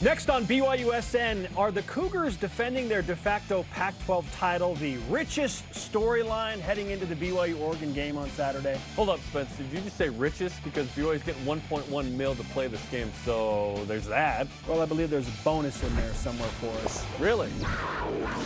Next on BYUSN, are the Cougars defending their de facto Pac-12 title, the richest storyline heading into the BYU-Oregon game on Saturday? Hold up, Spence. Did you just say richest? Because BYU's getting $1.1 million to play this game, so there's that. Well, I believe there's a bonus in there somewhere for us. Really?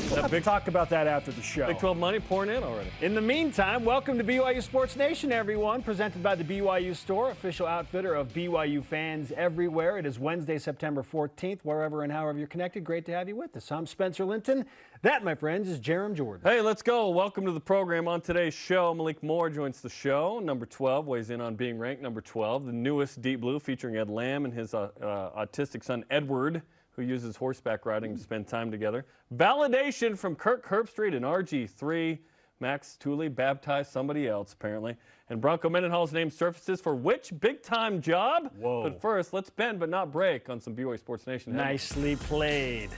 We'll have to talk about that after the show. Big 12 money pouring in already. In the meantime, welcome to BYU Sports Nation, everyone. Presented by the BYU Store, official outfitter of BYU fans everywhere. It is Wednesday, September 14th. Wherever and however you're connected, great to have you with us. I'm Spencer Linton. That, my friends, is Jarom Jordan. Hey, let's go. Welcome to the program. On today's show, Malik Moore joins the show. Number 12 weighs in on being ranked number 12. The newest Deep Blue featuring Ed Lamb and his autistic son Edward, who uses horseback riding to spend time together. Validation from Kirk Herbstreit and RG3. Max Tooley baptized somebody else, apparently. And Bronco Mendenhall's name surfaces for which big-time job? Whoa. But first, let's bend but not break on some BYU Sports Nation headlines. Nicely played.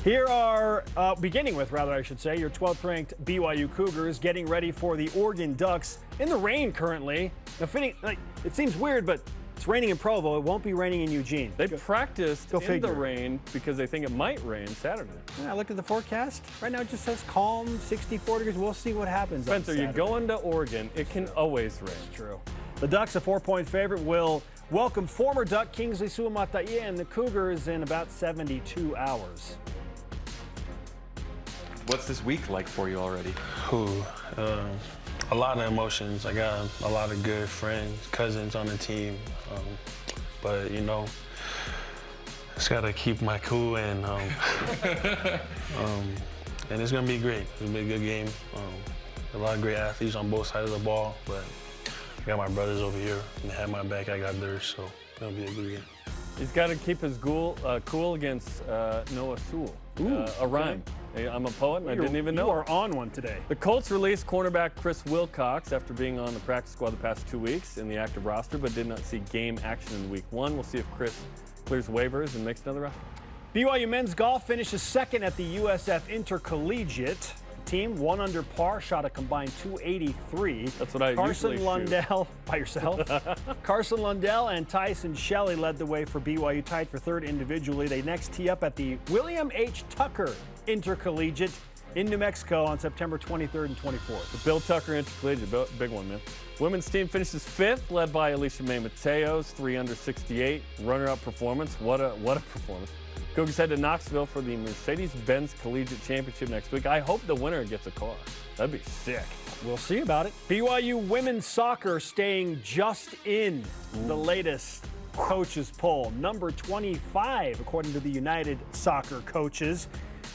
Here are, beginning with, rather, I should say, your 12th-ranked BYU Cougars getting ready for the Oregon Ducks in the rain currently. Now, it seems weird, but it's raining in Provo. It won't be raining in Eugene. They practiced in the rain because they think it might rain Saturday. Yeah, I looked at the forecast. Right now it just says calm, 64 degrees. We'll see what happens. Spencer, you're going to Oregon. It can always rain. It's true. The Ducks, a 4-point favorite, will welcome former Duck Kingsley Suamataia and the Cougars in about 72 hours. What's this week like for you already? A lot of emotions. I got a lot of good friends, cousins on the team, but you know, just gotta keep my cool and it's gonna be great. It's gonna be a good game. A lot of great athletes on both sides of the ball, but I got my brothers over here and they have my back. I got theirs, so it'll be a good game. He's got to keep his cool against Noah Sewell. A rhyme. Okay. I'm a poet, and I didn't even know. You are on one today. The Colts released cornerback Chris Wilcox after being on the practice squad the past 2 weeks in the active roster, but did not see game action in week 1. We'll see if Chris clears waivers and makes another roster. BYU men's golf finishes second at the USF Intercollegiate. Team 1 under par, shot a combined 283. That's what I Carson usually Lundell shoot. By yourself. Carson Lundell and Tyson Shelley led the way for BYU, tied for third individually. They next tee up at the William H. Tucker Intercollegiate in New Mexico on September 23rd and 24th. The Bill Tucker Intercollegiate, big one, man. Women's team finishes 5th, led by Alicia May Mateos, 3 under 68. Runner-up performance. What a performance. Cougars head to Knoxville for the Mercedes-Benz Collegiate Championship next week. I hope the winner gets a car. That'd be sick. We'll see about it. BYU women's soccer staying just in the latest coaches poll. Number 25, according to the United Soccer Coaches.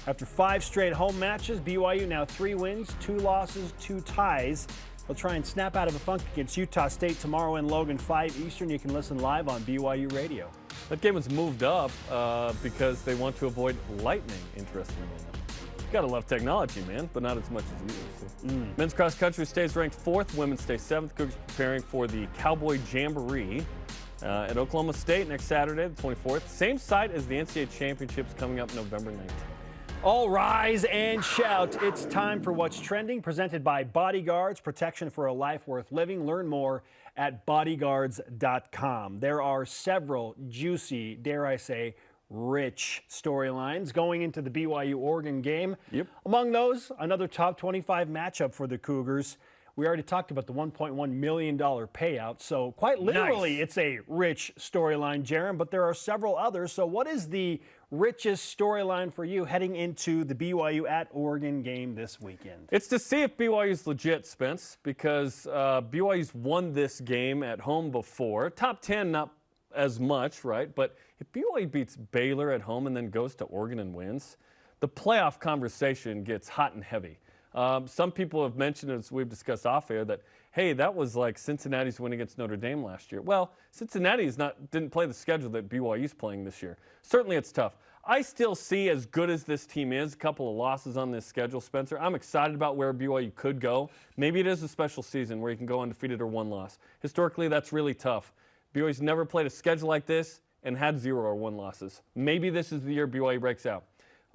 After 5 straight home matches, BYU now 3 wins, 2 losses, 2 ties. They'll try and snap out of a funk against Utah State tomorrow in Logan, 5 Eastern. You can listen live on BYU Radio. That game was moved up because they want to avoid lightning, interestingly enough. Gotta love technology, man, but not as much as you used to. Men's cross country stays ranked 4th. Women's stay 7th. Cougars preparing for the Cowboy Jamboree at Oklahoma State next Saturday, the 24th. Same site as the NCAA Championships coming up November 19th. All rise and shout. It's time for What's Trending, presented by Bodyguards, protection for a life worth living. Learn more at bodyguards.com. There are several juicy, dare I say, rich storylines going into the BYU-Oregon game. Yep. Among those, another top 25 matchup for the Cougars. We already talked about the $1.1 million payout, so quite literally It's a rich storyline, Jarom, but there are several others. So what is the richest storyline for you heading into the BYU at Oregon game this weekend? It's to see if BYU's legit, Spence, because BYU's won this game at home before. Top 10, not as much, right? But if BYU beats Baylor at home and then goes to Oregon and wins, the playoff conversation gets hot and heavy. Some people have mentioned, as we've discussed off air, that, hey, that was like Cincinnati's win against Notre Dame last year. Well, Cincinnati didn't play the schedule that BYU's playing this year. Certainly it's tough. I still see, as good as this team is, a couple of losses on this schedule, Spencer. I'm excited about where BYU could go. Maybe it is a special season where you can go undefeated or 1 loss. Historically, that's really tough. BYU's never played a schedule like this and had 0 or 1 losses. Maybe this is the year BYU breaks out.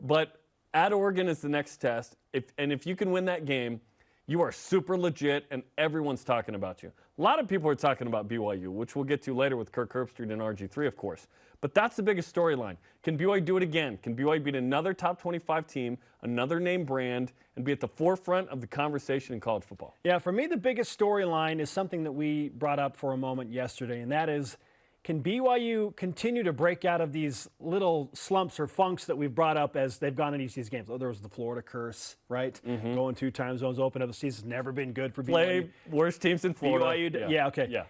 But at Oregon is the next test, if you can win that game, you are super legit, and everyone's talking about you. A lot of people are talking about BYU, which we'll get to later with Kirk Herbstreit and RG3, of course. But that's the biggest storyline. Can BYU do it again? Can BYU beat another top 25 team, another name brand, and be at the forefront of the conversation in college football? Yeah, for me, the biggest storyline is something that we brought up for a moment yesterday, and that is, can BYU continue to break out of these little slumps or funks that we've brought up as they've gone into each of these games? Oh, there was the Florida curse, right? Going 2 time zones, open up the season's never been good for BYU. Play worst teams in Florida. BYU, yeah, okay. Yeah.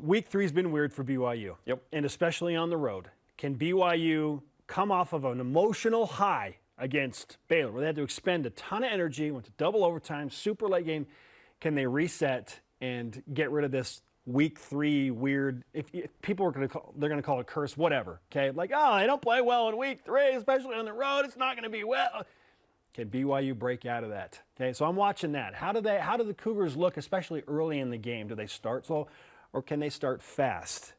Week 3's been weird for BYU. Yep. And especially on the road. Can BYU come off of an emotional high against Baylor, where they had to expend a ton of energy, went to double overtime, super late game? Can they reset and get rid of this Week 3 weird? If people are they're going to call it curse, whatever. Okay, like, oh, they don't play well in Week 3, especially on the road. It's not going to be well. Can BYU break out of that? Okay, so I'm watching that. How do the Cougars look, especially early in the game? Do they start slow, or can they start fast?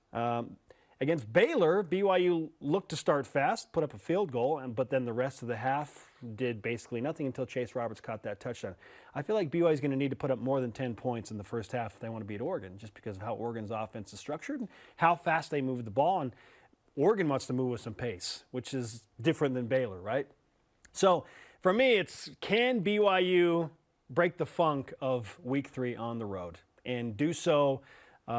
Against Baylor, BYU looked to start fast, put up a field goal, but then the rest of the half did basically nothing until Chase Roberts caught that touchdown. I feel like BYU is going to need to put up more than 10 points in the first half if they want to beat Oregon, just because of how Oregon's offense is structured and how fast they move the ball. And Oregon wants to move with some pace, which is different than Baylor, right? So for me, it's, can BYU break the funk of Week 3 on the road and do so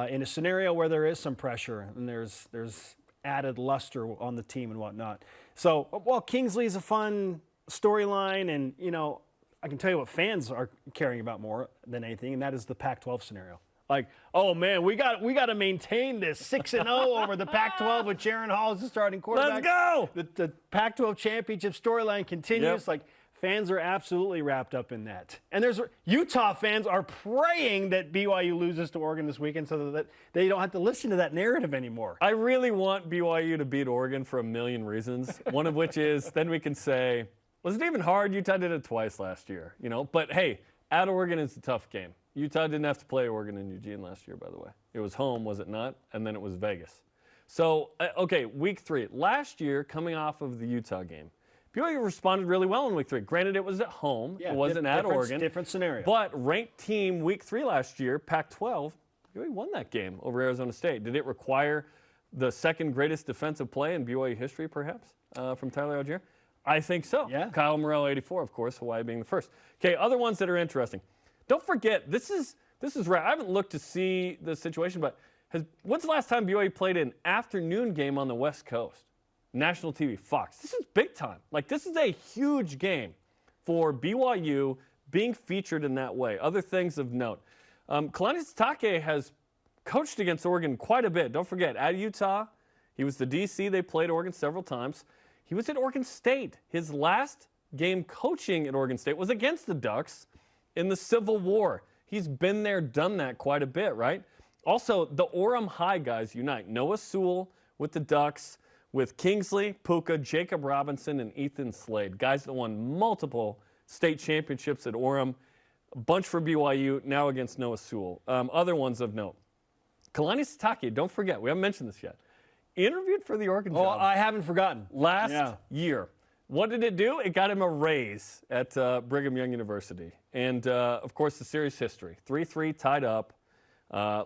in a scenario where there is some pressure and there's added luster on the team and whatnot? So, well, Kingsley's a fun storyline, and, you know, I can tell you what fans are caring about more than anything, and that is the Pac-12 scenario. Like, oh, man, we got to maintain this 6-0 over the Pac-12 with Jaron Hall as the starting quarterback. Let's go! The Pac-12 championship storyline continues. Yep. Like, fans are absolutely wrapped up in that. And there's Utah fans are praying that BYU loses to Oregon this weekend so that they don't have to listen to that narrative anymore. I really want BYU to beat Oregon for a million reasons, one of which is then we can say, was it even hard? Utah did it twice last year, you know? But, hey, at Oregon is a tough game. Utah didn't have to play Oregon in Eugene last year, by the way. It was home, was it not? And then it was Vegas. So, okay, Week 3. Last year, coming off of the Utah game, BYU responded really well in Week 3. Granted, it was at home. Yeah, it wasn't at Oregon. Different scenario. But ranked team Week 3 last year, Pac-12, BYU won that game over Arizona State. Did it require the second greatest defensive play in BYU history, perhaps, from Tyler Algier? I think so. Yeah. Kyle Morrell, 84, of course, Hawaii being the first. Okay, other ones that are interesting. Don't forget, this is right. I haven't looked to see the situation, but when's the last time BYU played an afternoon game on the West Coast? National TV, Fox. This is big time. Like, this is a huge game for BYU being featured in that way. Other things of note. Kalani Sitake has coached against Oregon quite a bit. Don't forget, at Utah, he was the DC. They played Oregon several times. He was at Oregon State. His last game coaching at Oregon State was against the Ducks in the Civil War. He's been there, done that quite a bit, right? Also, the Orem High guys unite. Noah Sewell with the Ducks, with Kingsley, Puka, Jacob Robinson, and Ethan Slade. Guys that won multiple state championships at Orem. A bunch for BYU, now against Noah Sewell. Other ones of note. Kalani Sitake, don't forget, we haven't mentioned this yet, interviewed for the Oregon job. Oh, I haven't forgotten. Last year. What did it do? It got him a raise at Brigham Young University. And, of course, the series history. 3-3 tied up.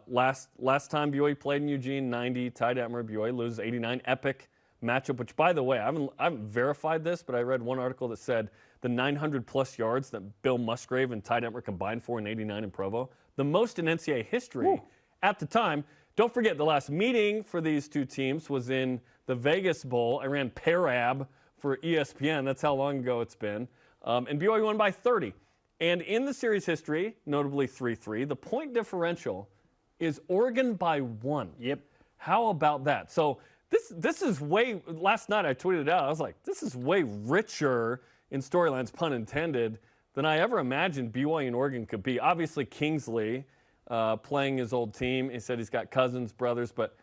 Last time BYU played in Eugene, 90, tied at BYU loses 89. Epic matchup, which, by the way, I haven't verified this, but I read one article that said the 900-plus yards that Bill Musgrave and Ty Detmer combined for in 89 in Provo, the most in NCAA history at the time. Don't forget, the last meeting for these two teams was in the Vegas Bowl. I ran Parab for ESPN. That's how long ago it's been. And BYU won by 30. And in the series history, notably 3-3, the point differential is Oregon by 1. Yep. How about that? So this is way, last night I tweeted it out, I was like, this is way richer in storylines, pun intended, than I ever imagined BYU and Oregon could be. Obviously, Kingsley playing his old team. He said he's got cousins, brothers, but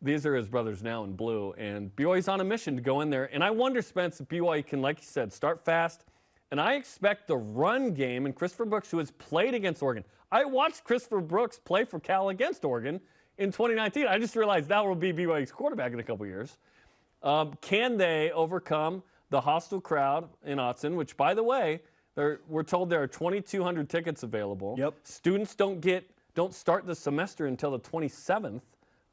these are his brothers now in blue. And BYU's on a mission to go in there. And I wonder, Spence, if BYU can, like you said, start fast. And I expect the run game, and Christopher Brooks, who has played against Oregon. I watched Christopher Brooks play for Cal against Oregon in 2019. I just realized that will be BYU's quarterback in a couple years. Can they overcome the hostile crowd in Autzen, which, by the way, we're told there are 2,200 tickets available. Yep. Students don't start the semester until the 27th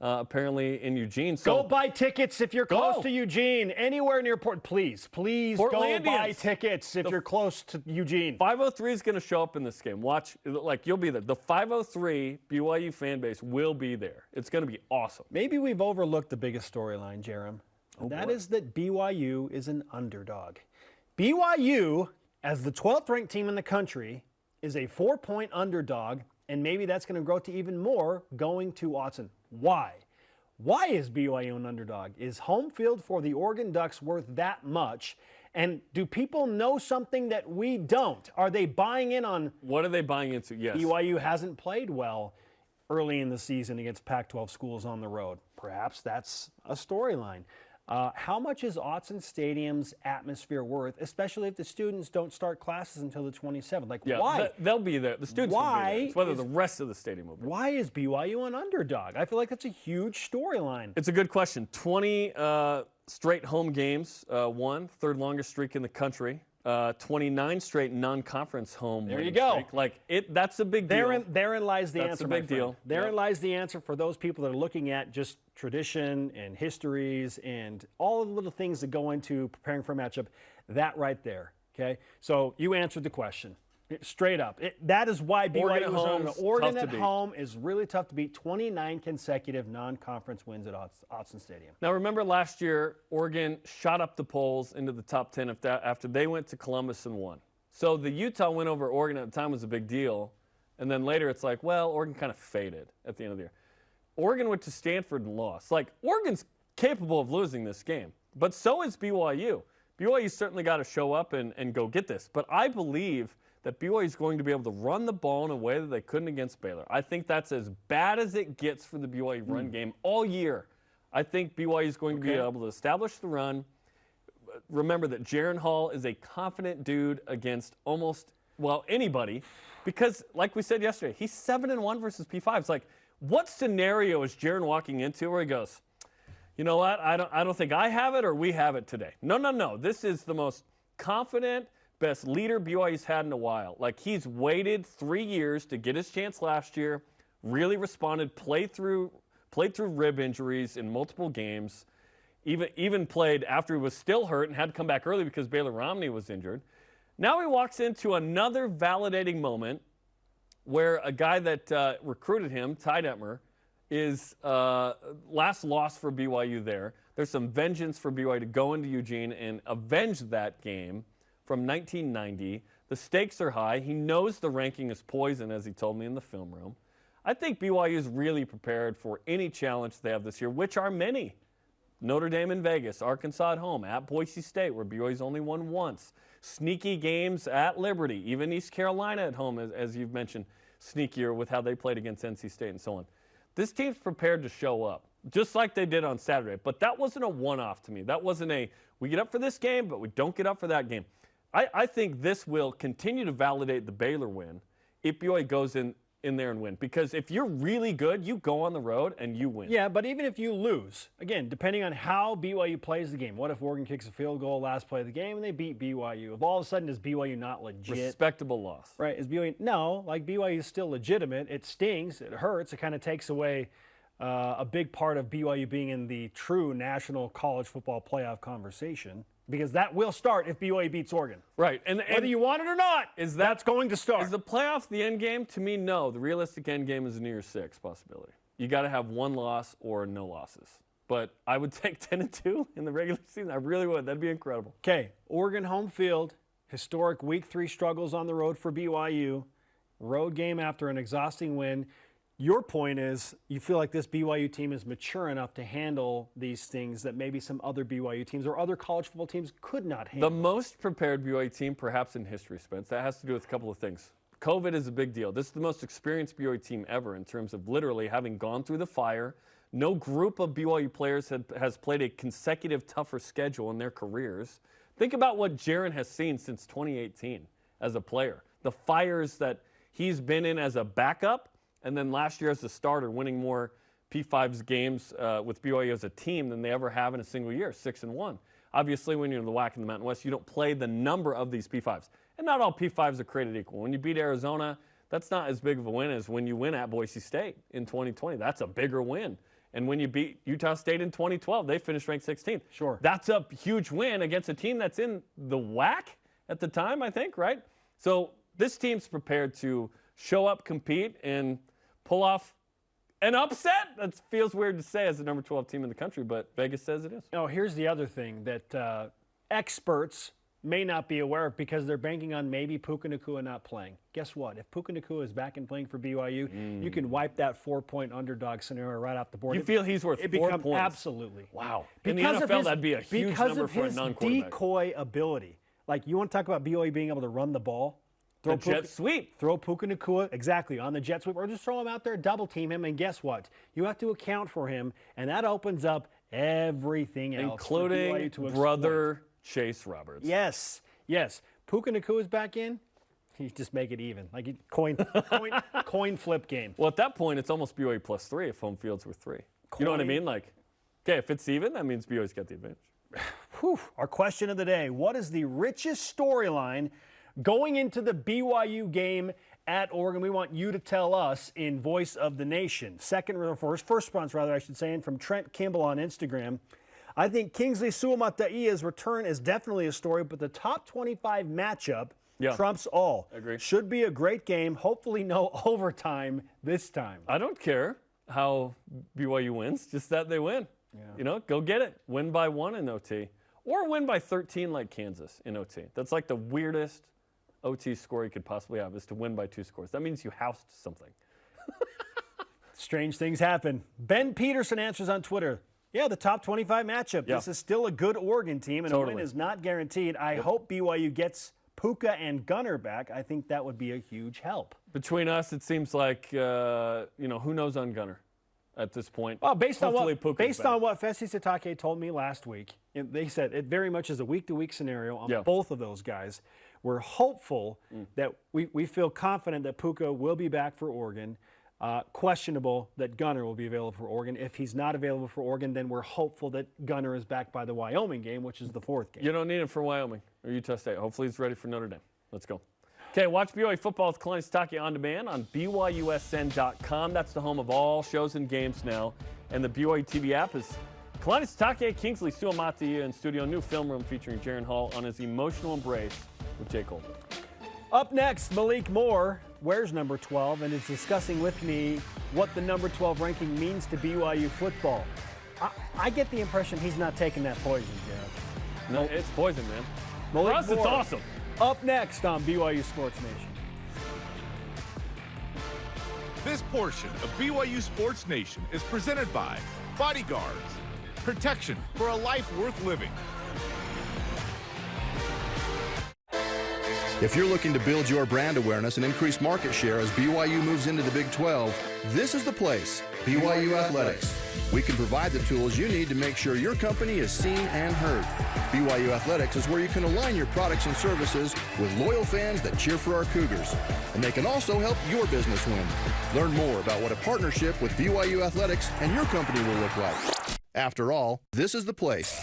apparently in Eugene. So go buy tickets if you're close to Eugene. Anywhere near Port, please go buy tickets if you're close to Eugene. 503 is going to show up in this game. Watch, like you'll be there. The 503 BYU fan base will be there. It's going to be awesome. Maybe we've overlooked the biggest storyline, Jarom. And that is that BYU is an underdog. BYU, as the 12th ranked team in the country, is a 4-point underdog, and maybe that's going to grow to even more going to Autzen. Why? Why is BYU an underdog? Is home field for the Oregon Ducks worth that much? And do people know something that we don't? Are they buying in on... What are they buying into? Yes. BYU hasn't played well early in the season against Pac-12 schools on the road. Perhaps that's a storyline. How much is Autzen Stadium's atmosphere worth, especially if the students don't start classes until the 27th? Like, why? They'll be there. The students will be there. It's whether the rest of the stadium will be there. Why is BYU an underdog? I feel like that's a huge storyline. It's a good question. 20 straight home games, won, third longest streak in the country. 29 straight non-conference home There you go. Streak. Like, that's a big deal. Therein lies the answer, That's a big deal. Therein lies the answer for those people that are looking at just tradition and histories and all of the little things that go into preparing for a matchup. That right there, okay? So you answered the question. Straight up. That is why BYU is on Oregon at home is really tough to beat. 29 consecutive non-conference wins at Autzen Stadium. Now, remember last year, Oregon shot up the polls into the top 10 after they went to Columbus and won. So the Utah win over Oregon at the time was a big deal. And then later it's like, well, Oregon kind of faded at the end of the year. Oregon went to Stanford and lost. Like, Oregon's capable of losing this game. But so is BYU. BYU certainly got to show up and go get this. But I believe that BYU is going to be able to run the ball in a way that they couldn't against Baylor. I think that's as bad as it gets for the BYU run game all year. I think BYU is going to be able to establish the run. Remember that Jaron Hall is a confident dude against almost, well, anybody, because like we said yesterday, he's 7-1 versus P5. It's like, what scenario is Jaron walking into where he goes, you know what, I don't think I have it or we have it today. No. This is the most confident, best leader BYU's had in a while. Like, he's waited 3 years to get his chance last year, really responded, played through rib injuries in multiple games, even played after he was still hurt and had to come back early because Baylor Romney was injured. Now he walks into another validating moment where a guy that recruited him, Ty Detmer, is last loss for BYU there. There's some vengeance for BYU to go into Eugene and avenge that game from 1990. The stakes are high. He knows the ranking is poison, as he told me in the film room. I think BYU is really prepared for any challenge they have this year, which are many. Notre Dame in Vegas, Arkansas at home, at Boise State, where BYU's only won once. Sneaky games at Liberty, even East Carolina at home, as you've mentioned, sneakier with how they played against NC State and so on. This team's prepared to show up, just like they did on Saturday. But that wasn't a one-off to me. That wasn't a, we get up for this game, but we don't get up for that game. I think this will continue to validate the Baylor win if BYU goes in there and win. Because if you're really good, you go on the road and you win. Yeah, but even if you lose, again, depending on how BYU plays the game, what if Oregon kicks a field goal last play of the game and they beat BYU? If all of a sudden is BYU not legit? Respectable loss. Right. Is BYU? No, like BYU is still legitimate. It stings. It hurts. It kind of takes away a big part of BYU being in the true national college football playoff conversation. Because that will start if BYU beats Oregon. Right. And whether you want it or not, that's going to start. Is the playoff the end game? To me, no. The realistic end game is a New Year's Six possibility. You got to have one loss or no losses. But I would take 10-2 in the regular season. I really would. That'd be incredible. Okay, Oregon home field. Historic Week 3 struggles on the road for BYU. Road game after an exhausting win. Your point is you feel like this BYU team is mature enough to handle these things that maybe some other BYU teams or other college football teams could not handle. The most prepared BYU team perhaps in history, Spence. That has to do with a couple of things. COVID is a big deal. This is the most experienced BYU team ever in terms of literally having gone through the fire. No group of BYU players has played a consecutive tougher schedule in their careers. Think about what Jaron has seen since 2018 as a player. The fires that he's been in as a backup, and then last year as a starter, winning more P5's games with BYU as a team than they ever have in a single year, 6-1. Obviously, when you're in the WAC in the Mountain West, you don't play the number of these P5s. And not all P5s are created equal. When you beat Arizona, that's not as big of a win as when you win at Boise State in 2020. That's a bigger win. And when you beat Utah State in 2012, they finished ranked 16th. Sure. That's a huge win against a team that's in the WAC at the time, I think, right? So this team's prepared to show up, compete, and pull off an upset. That feels weird to say as the number 12 team in the country, but Vegas says it is. Oh, here's the other thing that experts may not be aware of because they're banking on maybe Puka Nacua not playing. Guess what? If Puka Nacua is back and playing for BYU, you can wipe that 4-point underdog scenario right off the board. You feel he's worth 4 points? Absolutely. Wow. In the NFL, that'd be a huge number for a non-quarterback. Because of his decoy ability. Like, you want to talk about BYU being able to run the ball? The jet sweep. Throw Puka Nacua, exactly, on the jet sweep, or just throw him out there, double team him, and guess what? You have to account for him, and that opens up everything else. Including brother Chase Roberts. Yes. Yes, Puka Nacua's back in. You just make it even, like a coin flip game. Well, at that point, it's almost BYU +3 if home fields were 3. You know what I mean? Like, okay, if it's even, that means BYU's got the advantage. Whew. Our question of the day: what is the richest storyline going into the BYU game at Oregon? We want you to tell us in Voice of the Nation. First response, I should say, in from Trent Kimball on Instagram. I think Kingsley Suamata'ia's return is definitely a story, but the top 25 matchup trumps all. Agree. Should be a great game. Hopefully no overtime this time. I don't care how BYU wins, just that they win. Yeah. You know, go get it. Win by 1 in OT. Or win by 13 like Kansas in OT. That's like the weirdest OT score you could possibly have, is to win by 2 scores. That means you housed something. Strange things happen. Ben Peterson answers on Twitter. Yeah, the top 25 matchup. Yeah. This is still a good Oregon team, and a win is not guaranteed. I hope BYU gets Puka and Gunner back. I think that would be a huge help. Between us, it seems like, who knows on Gunner at this point. Well, based on what Fesi Sitake told me last week, they said it very much is a week-to-week scenario on both of those guys. We're hopeful that we feel confident that Puka will be back for Oregon. Questionable that Gunner will be available for Oregon. If he's not available for Oregon, then we're hopeful that Gunner is back by the Wyoming game, which is the 4th game. You don't need him for Wyoming or Utah State. Hopefully he's ready for Notre Dame. Let's go. Okay, watch BYU Football with Kalani Sitake on demand on BYUSN.com. That's the home of all shows and games now. And the BYU TV app is Kalani Sitake, Kingsley Suamataia in studio. New film room featuring Jaron Hall on his emotional embrace with Jake Holden. Up next, Malik Moore wears number 12 and is discussing with me what the number 12 ranking means to BYU football. I get the impression he's not taking that poison, Jared. No, it's poison, man. Malik For us, Moore, it's awesome. Up next on BYU Sports Nation. This portion of BYU Sports Nation is presented by Bodyguards. Protection for a life worth living. If you're looking to build your brand awareness and increase market share as BYU moves into the Big 12, this is the place, BYU Athletics. We can provide the tools you need to make sure your company is seen and heard. BYU Athletics is where you can align your products and services with loyal fans that cheer for our Cougars. And they can also help your business win. Learn more about what a partnership with BYU Athletics and your company will look like. After all, this is the place.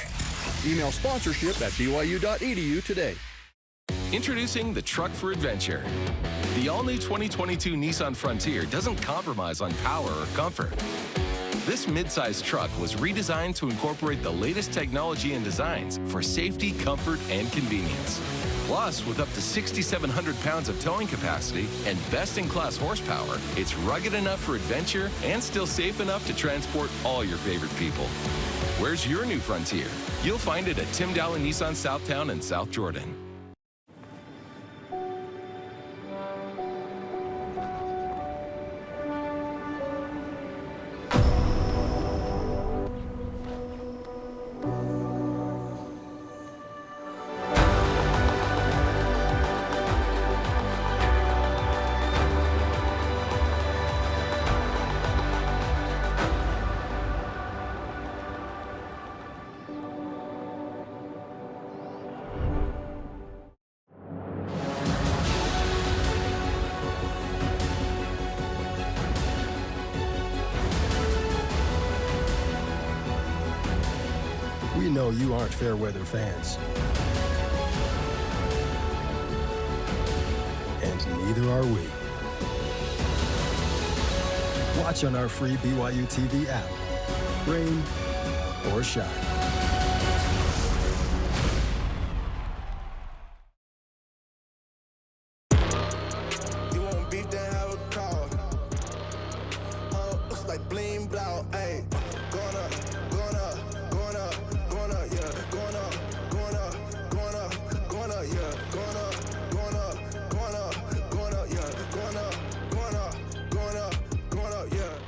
Email sponsorship at byu.edu today. Introducing the Truck for Adventure. The all-new 2022 Nissan Frontier doesn't compromise on power or comfort. This midsize truck was redesigned to incorporate the latest technology and designs for safety, comfort, and convenience. Plus, with up to 6,700 pounds of towing capacity and best-in-class horsepower, it's rugged enough for adventure and still safe enough to transport all your favorite people. Where's your new Frontier? You'll find it at Tim Dowling Nissan Southtown and South Jordan. We know you aren't fair weather fans. And neither are we. Watch on our free BYU TV app rain or shine. You won't beat then have a call. Looks like bling blow, ayy. Going up, going up, going up, going up, yeah. Going up, going up, going up, going up, yeah. Going up, going up, going up, going up, yeah. Going up, going up, going up, going up, yeah.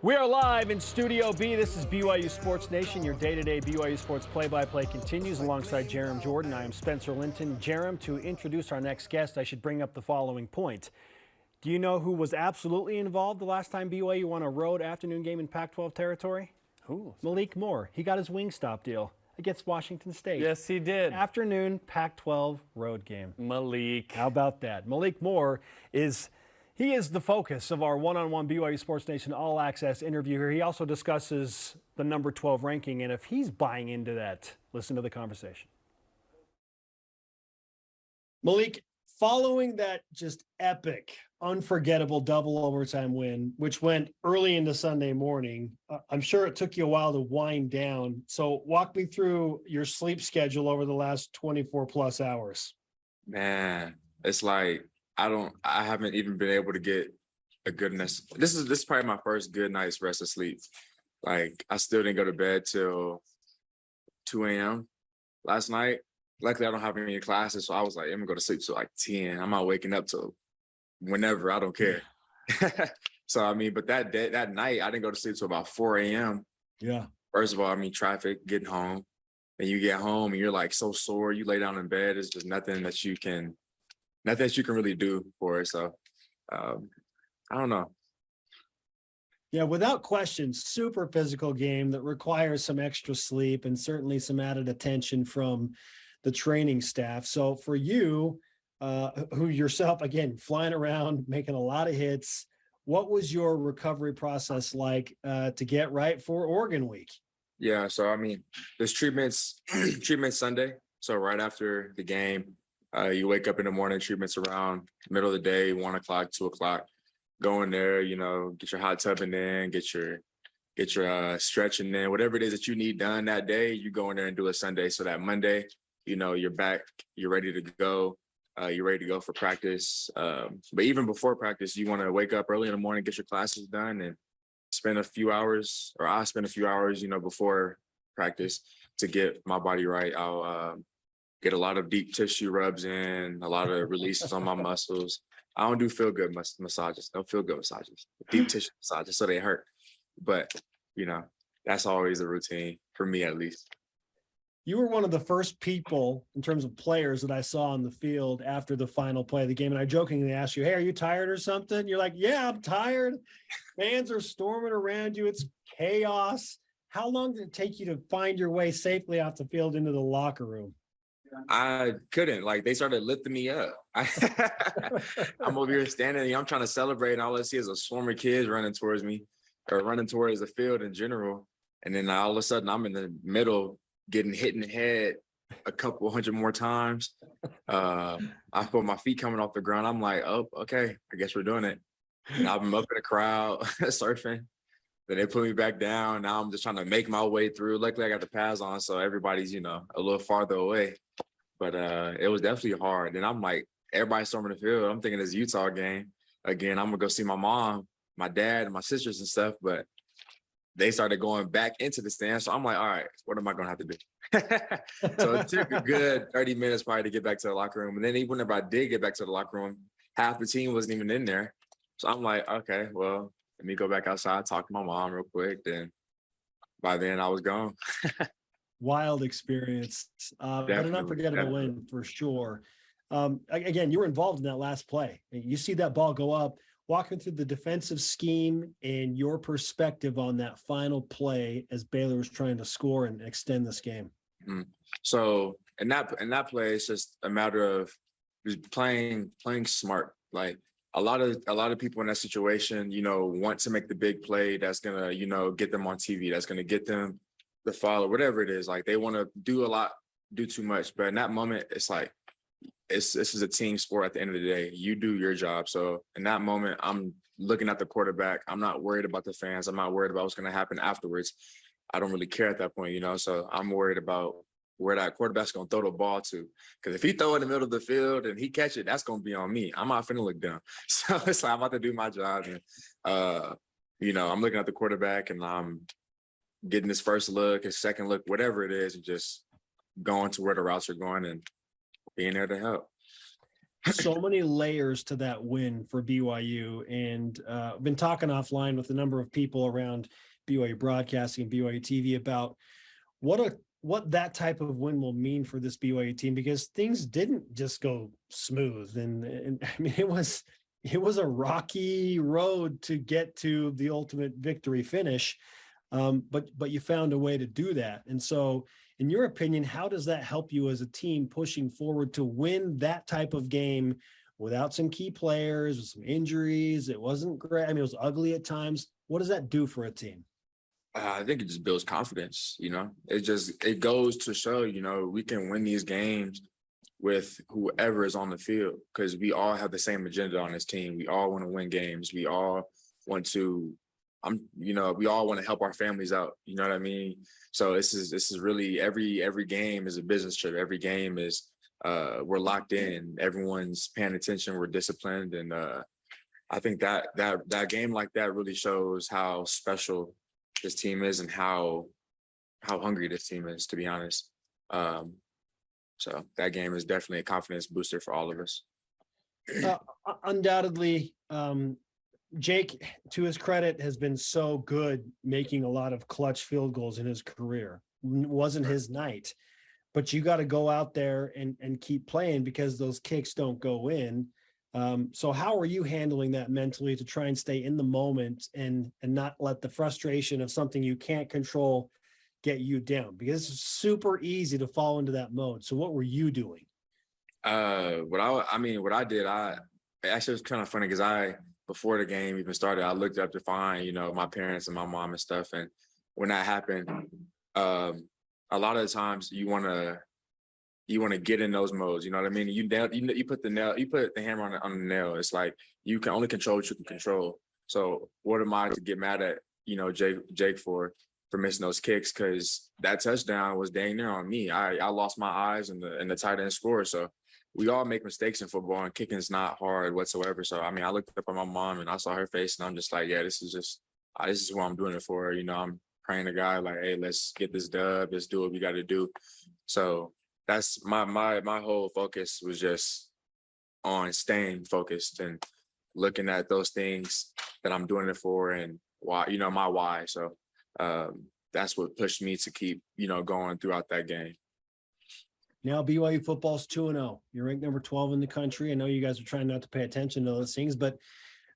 We are live in Studio B. This is BYU Sports Nation. Your day-to-day BYU Sports play-by-play continues alongside Jarom Jordan. I am Spencer Linton. Jarom, to introduce our next guest, I should bring up the following point. Do you know who was absolutely involved the last time BYU won a road afternoon game in Pac-12 territory? Who? Malik Moore. He got his Wingstop deal against Washington State. Yes, he did. Afternoon Pac-12 road game. Malik. How about that? Malik Moore is the focus of our one-on-one BYU Sports Nation All Access interview here. He also discusses the number 12 ranking, and if he's buying into that, listen to the conversation. Malik, following that just epic, unforgettable double overtime win, which went early into Sunday morning, I'm sure it took you a while to wind down. So walk me through your sleep schedule over the last 24 plus hours. Man, it's like I haven't even been able to get a good night's. This is probably my first good night's rest of sleep. Like, I still didn't go to bed till 2 a.m. last night. Luckily, I don't have any classes, so I was like, I'm gonna go to sleep till like 10. I'm not waking up till whenever. I don't care. So I mean, but that night, I didn't go to sleep till about 4 a.m. Yeah. First of all, I mean, traffic, getting home, and you get home and you're like so sore. You lay down in bed. It's just nothing that you can really do for it. So I don't know. Yeah, without question, super physical game that requires some extra sleep and certainly some added attention from the training staff. So for you, who yourself, again, flying around, making a lot of hits, what was your recovery process like to get right for Oregon week? Yeah, so I mean, there's treatment Sunday. So right after the game, you wake up in the morning, treatments around middle of the day, 1 o'clock, 2 o'clock. Go in there, get your hot tubbing in, get your stretching in, whatever it is that you need done that day, you go in there and do it Sunday. So that Monday, you're back, you're ready to go. You're ready to go for practice. But even before practice, you want to wake up early in the morning, get your classes done, and spend a few hours, or I spend a few hours, before practice to get my body right. I'll get a lot of deep tissue rubs in, a lot of releases on my muscles. I don't do feel-good massages, no feel-good massages, deep tissue massages, so they hurt. But, that's always a routine, for me at least. You were one of the first people in terms of players that I saw on the field after the final play of the game. And I jokingly asked you, hey, are you tired or something? You're like, yeah, I'm tired. Fans are storming around you. It's chaos. How long did it take you to find your way safely off the field into the locker room? I couldn't. Like, they started lifting me up. I'm over here standing, I'm trying to celebrate, and all I see is a swarm of kids running towards me, or running towards the field in general. And then all of a sudden, I'm in the middle, getting hit in the head a couple hundred more times. I feel my feet coming off the ground. I'm like, oh, okay, I guess we're doing it. And I'm up in the crowd surfing. Then they put me back down. Now I'm just trying to make my way through. Luckily, I got the pads on, so everybody's, a little farther away. But it was definitely hard. And I'm like, everybody's storming the field. I'm thinking it's Utah game. Again, I'm going to go see my mom, my dad, and my sisters and stuff. But they started going back into the stand. So I'm like, all right, what am I going to have to do? So it took a good 30 minutes probably to get back to the locker room. And then even whenever I did get back to the locker room, half the team wasn't even in there. So I'm like, okay, well, let me go back outside, talk to my mom real quick. Then by then I was gone. Wild experience, but an unforgettable win for sure. Again, you were involved in that last play. You see that ball go up. Walk me through the defensive scheme and your perspective on that final play as Baylor was trying to score and extend this game. Mm-hmm. So in that play, it's just a matter of just playing smart. Like a lot of people in that situation, want to make the big play that's gonna, get them on TV, that's gonna get them the follow, whatever it is. Like they want to do a lot, do too much. But in that moment, it's like this is a team sport at the end of the day. You do your job. So in that moment, I'm looking at the quarterback. I'm not worried about the fans. I'm not worried about what's going to happen afterwards. I don't really care at that point, so I'm worried about where that quarterback's going to throw the ball to. Because if he throw it in the middle of the field and he catch it, that's going to be on me. I'm not finna look down. So it's like I'm about to do my job. And, I'm looking at the quarterback and I'm getting his first look, his second look, whatever it is, and just going to where the routes are going and being there to help. So many layers to that win for BYU. And I've been talking offline with a number of people around BYU broadcasting and BYU TV about what that type of win will mean for this BYU team, because things didn't just go smooth. And I mean, it was a rocky road to get to the ultimate victory finish. But you found a way to do that. And so in your opinion, how does that help you as a team pushing forward to win that type of game without some key players, with some injuries? It wasn't great. I mean, it was ugly at times. What does that do for a team? I think it just builds confidence, it goes to show, we can win these games with whoever is on the field, because we all have the same agenda on this team. We all want to win games. We all want to, we all want to help our families out. You know what I mean? So this is really every game is a business trip. Every game is, we're locked in. Everyone's paying attention. We're disciplined. And I think that game like that really shows how special this team is and how hungry this team is, to be honest. So that game is definitely a confidence booster for all of us. Undoubtedly, Jake, to his credit, has been so good making a lot of clutch field goals in his career. Wasn't his night, but you got to go out there and keep playing, because those kicks don't go in. So how are you handling that mentally to try and stay in the moment and not let the frustration of something you can't control get you down? Because it's super easy to fall into that mode. So what were you doing? What I did, actually, it was kind of funny because before the game even started, I looked up to find, my parents and my mom and stuff. And when that happened, a lot of the times you want to get in those modes. You know what I mean? You put the hammer on the nail. It's like you can only control what you can control. So what am I to get mad at, Jake for missing those kicks? Because that touchdown was dang near on me. I lost my eyes in the tight end score. So we all make mistakes in football, and kicking is not hard whatsoever. So I mean, I looked up at my mom and I saw her face, and I'm just like, yeah, this is what I'm doing it for. I'm praying to God, like, hey, let's get this dub. Let's do what we got to do. So that's my whole focus was just on staying focused and looking at those things that I'm doing it for and why, my why. So that's what pushed me to keep, going throughout that game. Now BYU football's 2-0. You're ranked number 12 in the country. I know you guys are trying not to pay attention to those things, but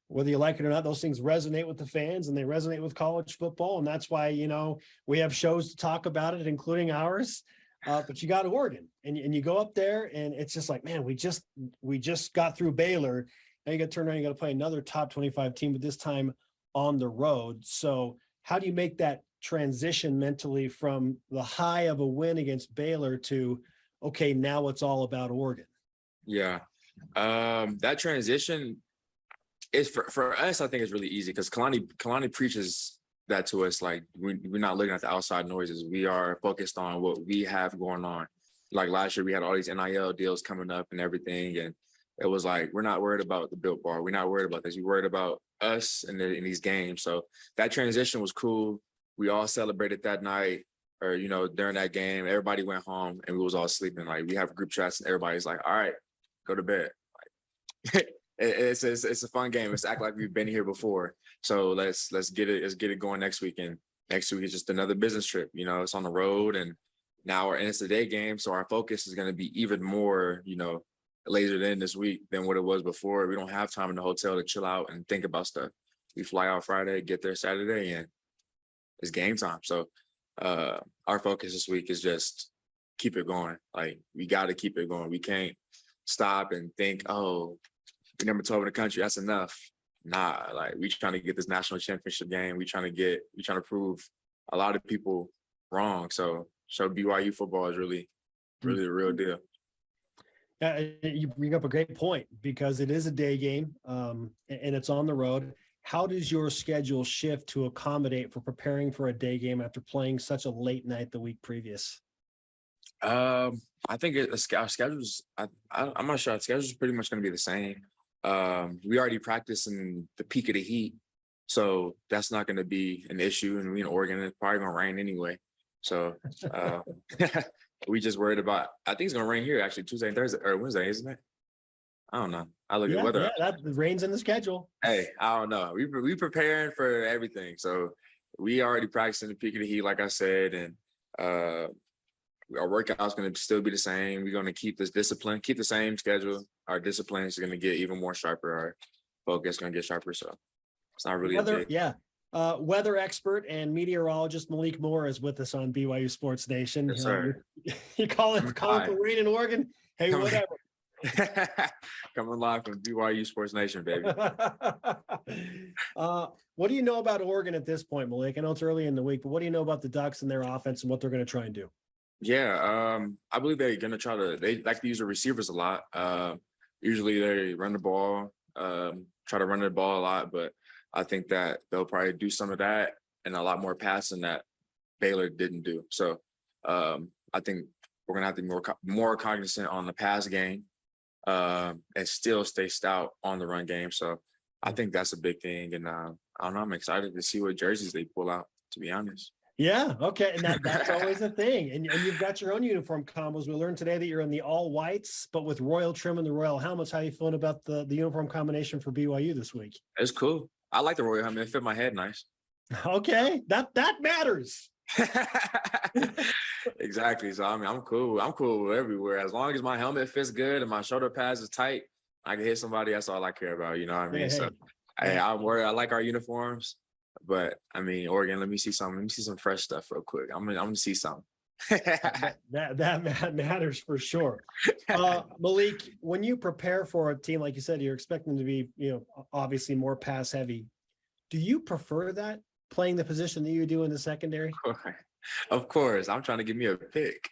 whether you like it or not, those things resonate with the fans and they resonate with college football. And that's why, we have shows to talk about it, including ours. But you got Oregon and you go up there and it's just like, man, we just got through Baylor. Now you got to turn around, you got to play another top 25 team, but this time on the road. So how do you make that transition mentally from the high of a win against Baylor to, okay, now it's all about Oregon? Yeah. That transition is for us, I think it's really easy because Kalani preaches that to us. Like we're not looking at the outside noises. We are focused on what we have going on. Like last year, we had all these NIL deals coming up and everything. And it was like, we're not worried about the Built Bar. We're not worried about this. We're worried about us in these games. So that transition was cool. We all celebrated that night. Or, during that game, everybody went home and we was all sleeping. Like we have group chats and everybody's like, all right, go to bed. Like, it's a fun game. Let's act like we've been here before. So let's get it going next week. And next week is just another business trip. It's on the road and now it's a day game. So our focus is going to be even more, lasered in this week than what it was before. We don't have time in the hotel to chill out and think about stuff. We fly out Friday, get there Saturday, and it's game time. So our focus this week is just keep it going. Like we got to keep it going. We can't stop and think, oh, we're number 12 in the country. That's enough. Nah, like we trying to get this national championship game. We trying to prove a lot of people wrong. So BYU football is really, really the real deal. You bring up a great point because it is a day game and it's on the road. How does your schedule shift to accommodate for preparing for a day game after playing such a late night the week previous? I think our schedule's. I'm not sure. Our schedule's pretty much going to be the same. We already practiced in the peak of the heat, so that's not going to be an issue. And we in Oregon, it's probably going to rain anyway. So we just worried about. I think it's going to rain here actually Tuesday and Thursday or Wednesday, isn't it? I don't know. I look at weather. Yeah, that rain's in the schedule. Hey, I don't know. We preparing for everything. So we already practiced in the peak of the heat, like I said, and our workout's going to still be the same. We're going to keep this discipline, keep the same schedule. Our discipline is going to get even more sharper. Our focus is going to get sharper. So it's not really weather expert and meteorologist Malik Moore is with us on BYU Sports Nation. Yes, sir. You call it for rain in Oregon? Hey, whatever. Coming live from BYU Sports Nation, baby. What do you know about Oregon at this point, Malik? I know it's early in the week, but what do you know about the Ducks and their offense and what they're going to try and do? Yeah, I believe they're going to they like to use the receivers a lot. Usually they run the ball, try to run the ball a lot, but I think that they'll probably do some of that and a lot more passing that Baylor didn't do. So I think we're going to have to be more cognizant on the pass game and still stay stout on the run game. So I think that's a big thing. And I don't know, I'm excited to see what jerseys they pull out, to be honest. Yeah. Okay. And that's always a thing. And you've got your own uniform combos. We learned today that you're in the all whites, but with royal trim and the royal helmets. How are you feeling about the uniform combination for BYU this week? It's cool. I like the royal helmet. It fit my head nice. Okay. That matters. Exactly. So I mean, I'm cool everywhere. As long as my helmet fits good and my shoulder pads is tight, I can hit somebody. That's all I care about. You know what I mean? Hey. So I like our uniforms. But I mean, Oregon, let me see some fresh stuff real quick. I'm gonna see something. that matters for sure. Malik, when you prepare for a team, like you said, you're expecting to be, obviously more pass heavy. Do you prefer that, playing the position that you do in the secondary? Of course. I'm trying to give me a pick.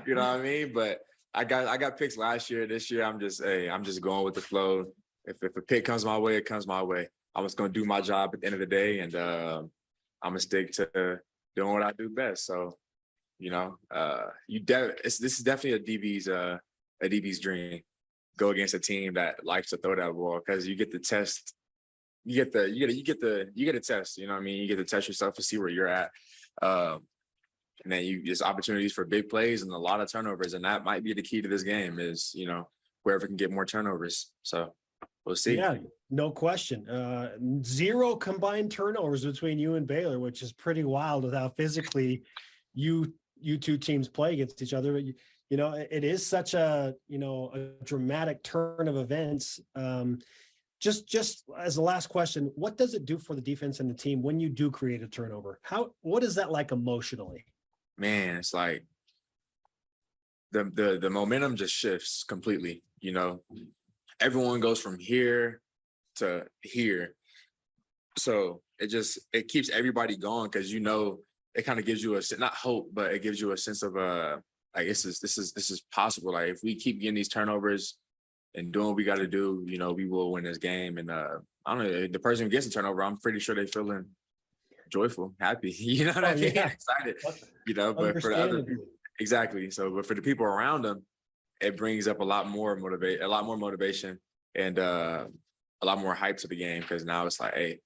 You know what I mean? But I got picks last year. This year, I'm just going with the flow. If a pick comes my way, it comes my way. I'm just going to do my job at the end of the day, and I'm going to stick to doing what I do best. So, this is definitely a DB's dream. Go against a team that likes to throw that ball, because you get the test. You get a test. You know what I mean? You get to test yourself to see where you're at. And then there's opportunities for big plays and a lot of turnovers, and that might be the key to this game. Is whoever can get more turnovers. So we'll see. Yeah, no question. 0 combined turnovers between you and Baylor, which is pretty wild with how physically you two teams play against each other. But it is such a dramatic turn of events. Just as the last question, what does it do for the defense and the team when you do create a turnover? What is that like emotionally? Man, it's like the momentum just shifts completely. Everyone goes from here to here. So it keeps everybody going, because it kind of gives you not hope, but it gives you a sense of like this is possible. Like if we keep getting these turnovers and doing what we got to do, we will win this game. And I don't know, the person who gets the turnover, I'm pretty sure they're feeling joyful, happy. You know what I mean? Yeah. Excited. But for the other people, exactly. So, but for the people around them, it brings up a lot more motivation, and a lot more hype to the game, because now it's like, hey,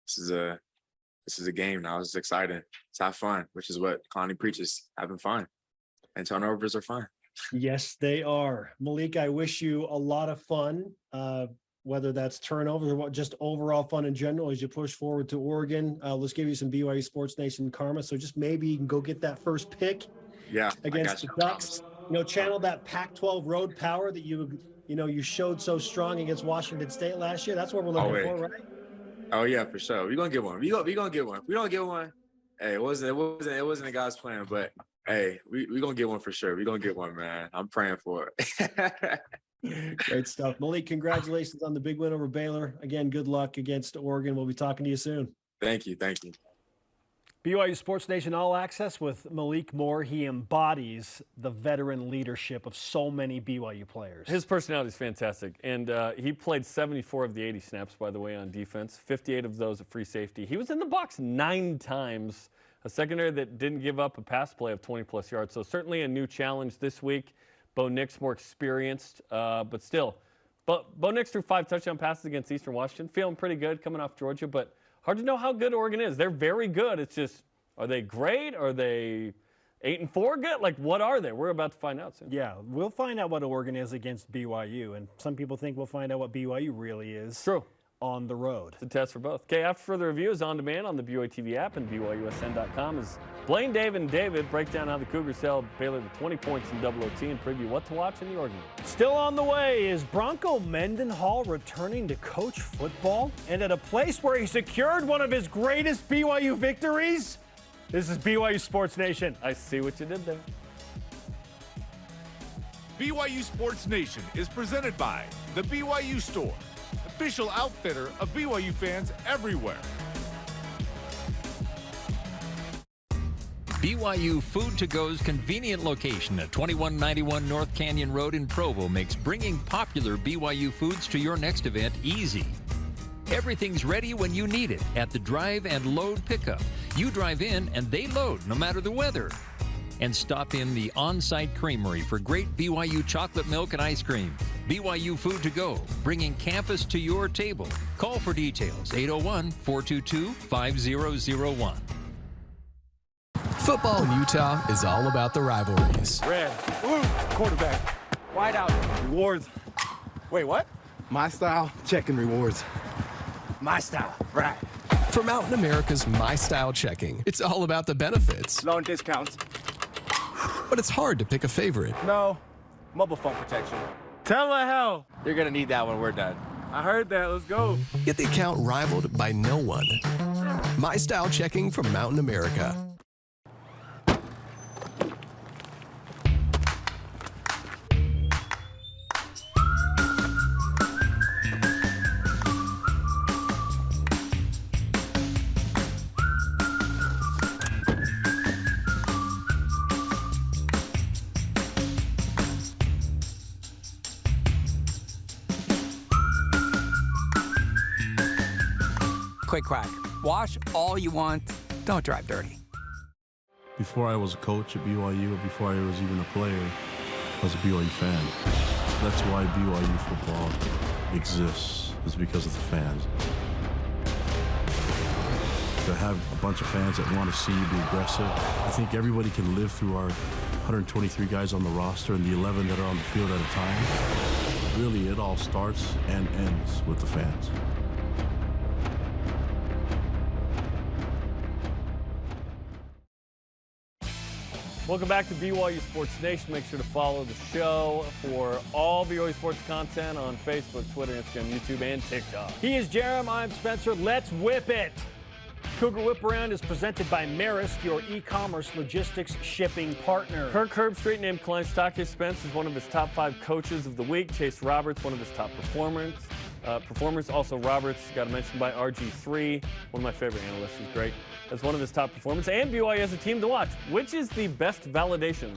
this is a game now. It's exciting. Let's have fun, which is what Connie preaches: having fun, and turnovers are fun. Yes, they are. Malik, I wish you a lot of fun, whether that's turnovers or just overall fun in general as you push forward to Oregon. Let's give you some BYU Sports Nation karma. So just maybe you can go get that first pick against the Ducks. Channel that Pac-12 road power that you showed so strong against Washington State last year. That's what we're looking for, right? Oh yeah, for sure. We're gonna get one. We're gonna get one. If we don't get one, hey, it wasn't a God's plan, but hey, we're gonna get one for sure. We're gonna get one, man. I'm praying for it. Great stuff. Malik, congratulations on the big win over Baylor. Again, good luck against Oregon. We'll be talking to you soon. Thank you. BYU Sports Nation All Access with Malik Moore. He embodies the veteran leadership of so many BYU players. His personality is fantastic, and he played 74 of the 80 snaps, by the way, on defense, 58 of those at free safety. He was in the box 9 times, a secondary that didn't give up a pass play of 20-plus yards, so certainly a new challenge this week. Bo Nix more experienced, but still. Bo Nix threw 5 touchdown passes against Eastern Washington, feeling pretty good coming off Georgia, but hard to know how good Oregon is. They're very good. It's just, are they great? Are they 8-4 good? Like, what are they? We're about to find out soon. Yeah, we'll find out what Oregon is against BYU, and some people think we'll find out what BYU really is. True. On the road. It's a test for both. Okay, after further review is on demand on the BYU TV app and BYUSN.com as Blaine, Dave, and David break down how the Cougars held Baylor to 20 points in double OT and preview what to watch in the Oregon game. Still on the way is Bronco Mendenhall returning to coach football and at a place where he secured one of his greatest BYU victories. This is BYU Sports Nation. I see what you did there. BYU Sports Nation is presented by the BYU Store, official outfitter of BYU fans everywhere. BYU Food2go's convenient location at 2191 North Canyon Road in Provo makes bringing popular BYU foods to your next event easy. Everything's ready when you need it at the drive and load pickup. You drive in and they load no matter the weather. And stop in the on-site creamery for great BYU chocolate milk and ice cream. BYU Food2go, bringing campus to your table. Call for details, 801-422-5001. Football in Utah is all about the rivalries. Red, woo, quarterback, wide out, rewards. Wait, what? My style, checking rewards. My style, right. For Mountain America's My Style Checking, it's all about the benefits. Loan discounts. But it's hard to pick a favorite. No, mobile phone protection. Telehealth. You're gonna need that when we're done. I heard that, let's go. Get the account rivaled by no one. My Style Checking from Mountain America. Quick crack. Wash all you want. Don't drive dirty. Before I was a coach at BYU, or before I was even a player, I was a BYU fan. That's why BYU football exists, is because of the fans. To have a bunch of fans that want to see you be aggressive, I think everybody can live through our 123 guys on the roster and the 11 that are on the field at a time. Really, it all starts and ends with the fans. Welcome back to BYU Sports Nation. Make sure to follow the show for all BYU Sports content on Facebook, Twitter, Instagram, YouTube, and TikTok. He is Jarom, I'm Spencer. Let's whip it. Cougar Whip Around is presented by Maersk, your e-commerce logistics shipping partner. Kirk Herbstreit named Kalani Sitake Spence as one of his top 5 coaches of the week. Chase Roberts, one of his top performers. Also, Roberts got mentioned by RG3, one of my favorite analysts. He's great. As one of his top performers, and BYU as a team to watch. Which is the best validation?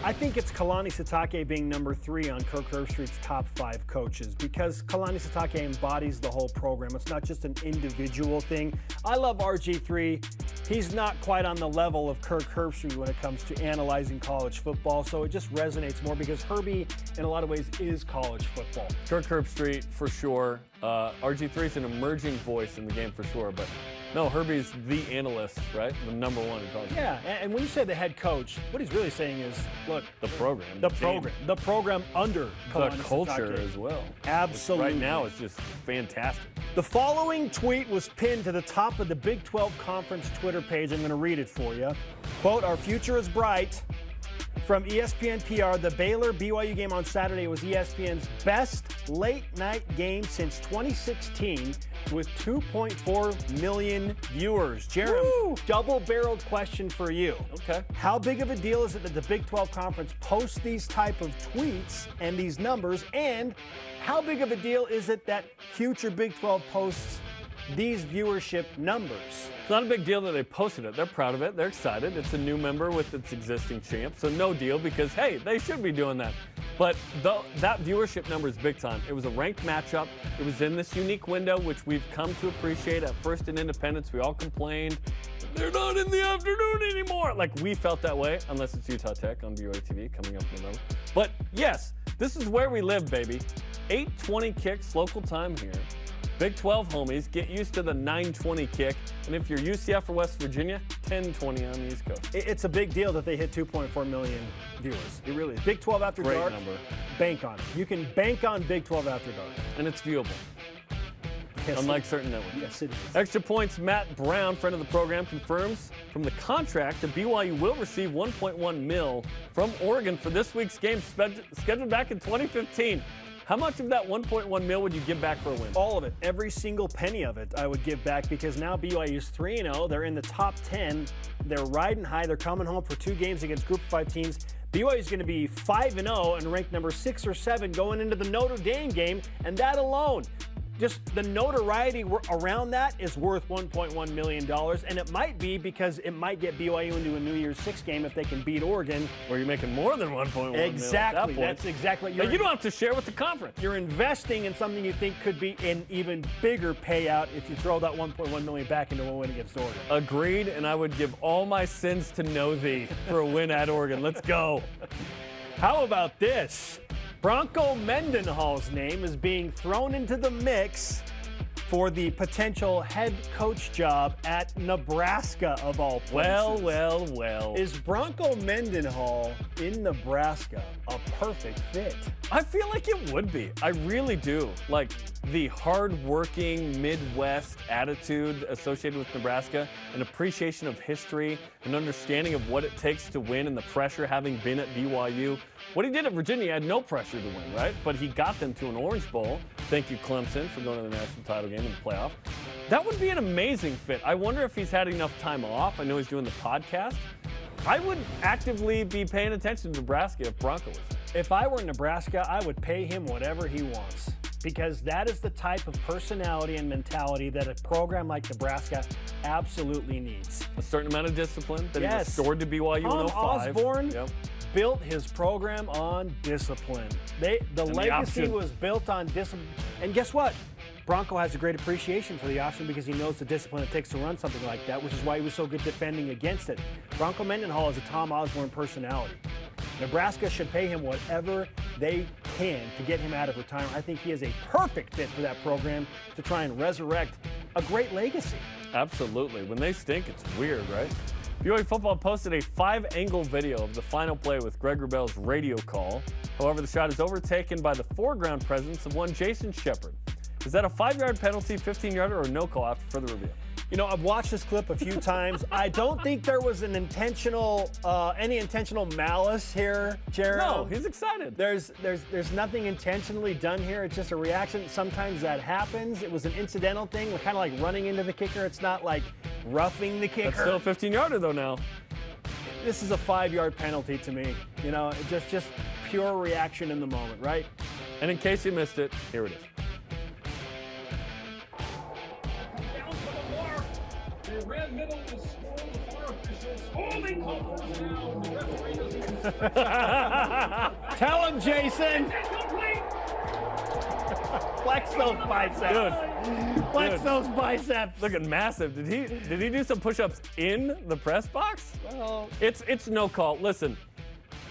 I think it's Kalani Sitake being number 3 on Kirk Herbstreit's top 5 coaches, because Kalani Sitake embodies the whole program. It's not just an individual thing. I love RG3. He's not quite on the level of Kirk Herbstreit when it comes to analyzing college football, so it just resonates more because Herbie, in a lot of ways, is college football. Kirk Herbstreit, for sure. RG3 is an emerging voice in the game, for sure, but no, Herbie's the analyst, right? The number 1 in college. Yeah, and when you say the head coach, what he's really saying is, look, the program, the program under Kalani the culture Sitake. As well. Absolutely. Right now, it's just fantastic. The following tweet was pinned to the top of the Big 12 Conference Twitter page. I'm going to read it for you. Quote, "Our future is bright." From ESPN PR, the Baylor-BYU game on Saturday was ESPN's best late-night game since 2016 with 2.4 million viewers. Jarom, double-barreled question for you. Okay. How big of a deal is it that the Big 12 Conference posts these type of tweets and these numbers? And how big of a deal is it that future Big 12 posts these viewership numbers. It's not a big deal that they posted it. They're proud of it. They're excited. It's a new member with its existing champ, so no deal because, hey, they should be doing that. But that viewership number is big time. It was a ranked matchup. It was in this unique window, which we've come to appreciate. At first in Independence, we all complained, they're not in the afternoon anymore. Like, we felt that way, unless it's Utah Tech on BYU TV coming up in November. But yes, this is where we live, baby. 8:20 kicks, local time here. Big 12 homies, get used to the 9:20 kick. And if you're UCF or West Virginia, 10:20 on the East Coast. It's a big deal that they hit 2.4 million viewers. It really is. Big 12 After Great Dark, number. bank on it. You can bank on Big 12 After Dark. And it's viewable. Yes, unlike certain networks. Yes, it is. Extra Points Matt Brown, friend of the program, confirms from the contract that BYU will receive $1.1 million from Oregon for this week's game scheduled back in 2015. How much of that $1.1 million would you give back for a win? All of it. Every single penny of it I would give back because now BYU's 3-0. They're in the top 10. They're riding high. They're coming home for 2 games against Group of 5 teams. BYU's going to be 5-0 and ranked number 6 or 7 going into the Notre Dame game, and that alone, just the notoriety around that is worth $1.1 million, and it might be because it might get BYU into a New Year's 6 game if they can beat Oregon. Where you're making more than $1.1 million. Exactly. That's exactly what you don't have to share with the conference. You're investing in something you think could be an even bigger payout if you throw that $1.1 million back into a win against Oregon. Agreed, and I would give all my sins to know thee for a win at Oregon. Let's go. How about this? Bronco Mendenhall's name is being thrown into the mix for the potential head coach job at Nebraska, of all places. Well. Is Bronco Mendenhall in Nebraska a perfect fit? I feel like it would be. I really do. Like, the hard-working Midwest attitude associated with Nebraska, an appreciation of history, an understanding of what it takes to win, and the pressure having been at BYU. What he did at Virginia had no pressure to win, right? But he got them to an Orange Bowl. Thank you, Clemson, for going to the national title game in the playoff. That would be an amazing fit. I wonder if he's had enough time off. I know he's doing the podcast. I would actively be paying attention to Nebraska if Bronco was. If I were Nebraska, I would pay him whatever he wants, because that is the type of personality and mentality that a program like Nebraska absolutely needs. A certain amount of discipline that he restored to BYU in 05. Osborne built his program on discipline. The legacy was built on discipline. And guess what? Bronco has a great appreciation for the option because he knows the discipline it takes to run something like that, which is why he was so good defending against it. Bronco Mendenhall is a Tom Osborne personality. Nebraska should pay him whatever they can to get him out of retirement. I think he is a perfect fit for that program to try and resurrect a great legacy. Absolutely. When they stink, it's weird, right? BYU Football posted a 5-angle video of the final play with Greg Wrubell's radio call. However, the shot is overtaken by the foreground presence of one Jason Shepard. Is that a 5-yard penalty, 15-yarder, or no call after further review? You know, I've watched this clip a few times. I don't think there was an any intentional malice here, Jarom. No, he's excited. There's nothing intentionally done here. It's just a reaction. Sometimes that happens. It was an incidental thing, kind of like running into the kicker. It's not like roughing the kicker. That's still a 15-yarder, though, now. This is a 5-yard penalty to me. You know, just pure reaction in the moment, right? And in case you missed it, here it is. The red middle is for the far officials. Holding call first down. The referee doesn't. Tell him, Jason. Flex those biceps. Flex those biceps. Looking massive. Did he do some push-ups in the press box? Well, it's no call. Listen,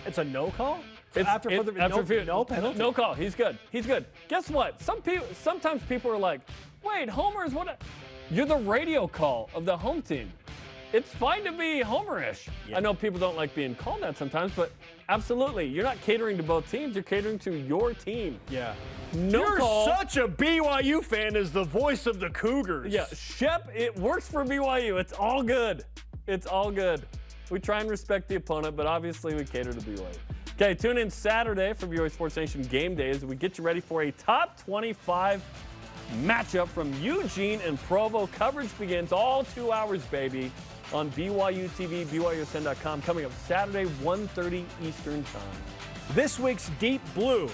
it's a no call. It's No penalty. No call. He's good. He's good. Guess what? Sometimes people are like, wait, Homer's what? You're the radio call of the home team. It's fine to be Homerish. Yeah. I know people don't like being called that sometimes, but absolutely. You're not catering to both teams. You're catering to your team. Yeah. No call. You're such a BYU fan as the voice of the Cougars. Yeah, Shep, it works for BYU. It's all good. It's all good. We try and respect the opponent, but obviously we cater to BYU. Okay, tune in Saturday for BYU Sports Nation Game Day as we get you ready for a top 25 matchup from Eugene and Provo. Coverage begins all 2 hours, baby, on BYU TV, BYUSN.com, coming up Saturday, 1:30 Eastern Time. This week's Deep Blue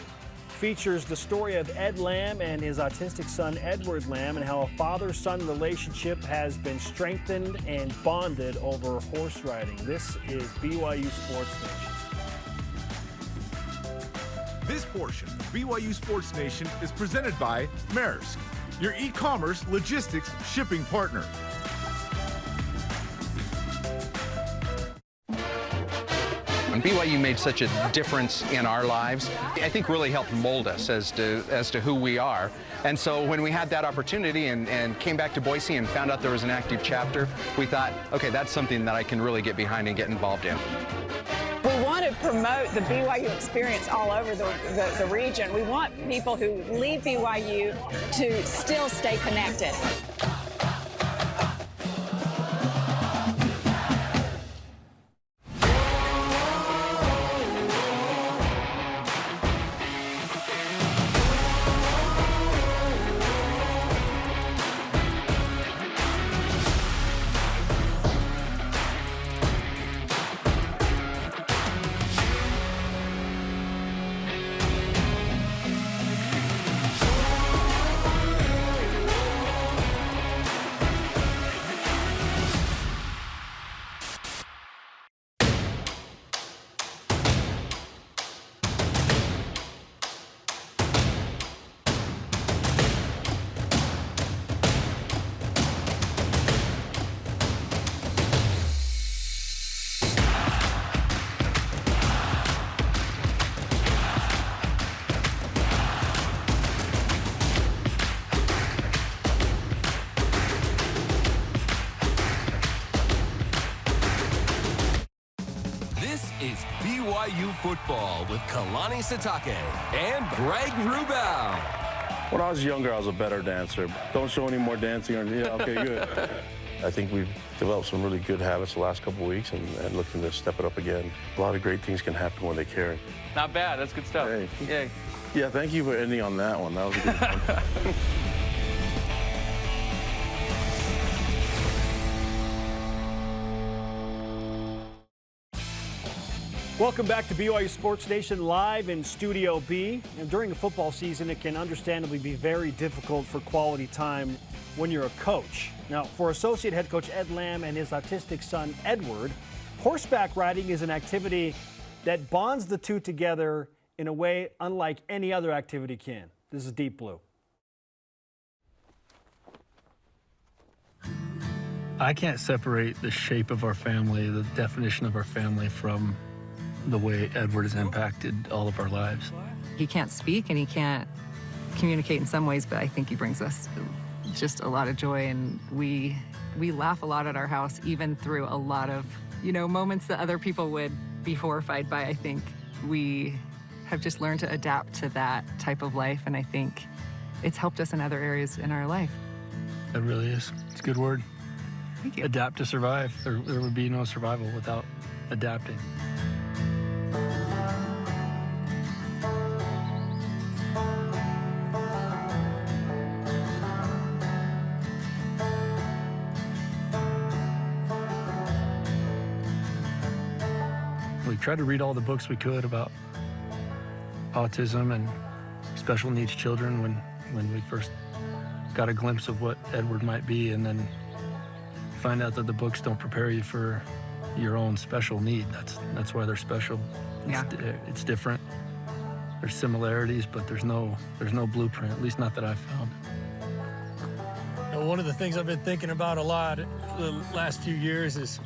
features the story of Ed Lamb and his autistic son Edward Lamb and how a father-son relationship has been strengthened and bonded over horse riding. This is BYU Sports Nation. This portion of BYU Sports Nation is presented by Maersk, your e-commerce logistics shipping partner. When BYU made such a difference in our lives, I think really helped mold us as to who we are. And so when we had that opportunity and came back to Boise and found out there was an active chapter, we thought, okay, that's something that I can really get behind and get involved in. We want to promote the BYU experience all over the region. We want people who leave BYU to still stay connected. Is BYU Football with Kalani Sitake and Greg Wrubell. When I was younger, I was a better dancer. Don't show any more dancing. Yeah, okay, good. I think we've developed some really good habits the last couple of weeks and looking to step it up again. A lot of great things can happen when they carry. Not bad. That's good stuff. Hey. Yay. Yeah, thank you for ending on that one. That was a good one. Welcome back to BYU Sports Nation live in Studio B. And during the football season, it can understandably be very difficult for quality time when you're a coach. Now, for Associate Head Coach Ed Lamb and his autistic son Edward, horseback riding is an activity that bonds the two together in a way unlike any other activity can. This is Deep Blue. I can't separate the shape of our family, the definition of our family, from the way Edward has impacted all of our lives. He can't speak and he can't communicate in some ways, but I think he brings us just a lot of joy, and we laugh a lot at our house, even through a lot of, moments that other people would be horrified by. I think we have just learned to adapt to that type of life, and I think it's helped us in other areas in our life. That really is. It's a good word. Thank you. Adapt to survive. There would be no survival without adapting. We tried to read all the books we could about autism and special needs children when we first got a glimpse of what Edward might be, and then find out that the books don't prepare you for your own special need. That's why they're special. Yeah. It's different. There's similarities, but there's no blueprint, at least not that I've found. One of the things I've been thinking about a lot the last few years is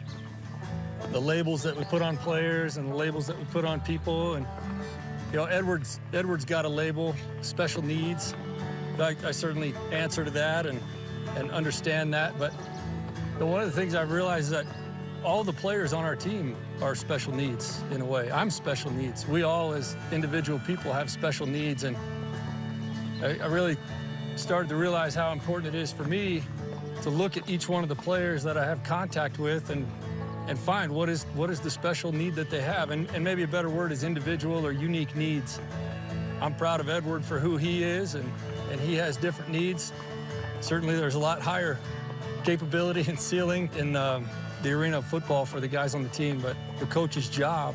the labels that we put on players and the labels that we put on people. And Edward's got a label, special needs. I certainly answer to that and understand that. But one of the things I've realized is that all the players on our team are special needs in a way. I'm special needs. We all as individual people have special needs, and I really started to realize how important it is for me to look at each one of the players that I have contact with and find what is the special need that they have. And maybe a better word is individual or unique needs. I'm proud of Edward for who he is, and he has different needs. Certainly there's a lot higher capability and ceiling in the arena of football for the guys on the team, but the coach's job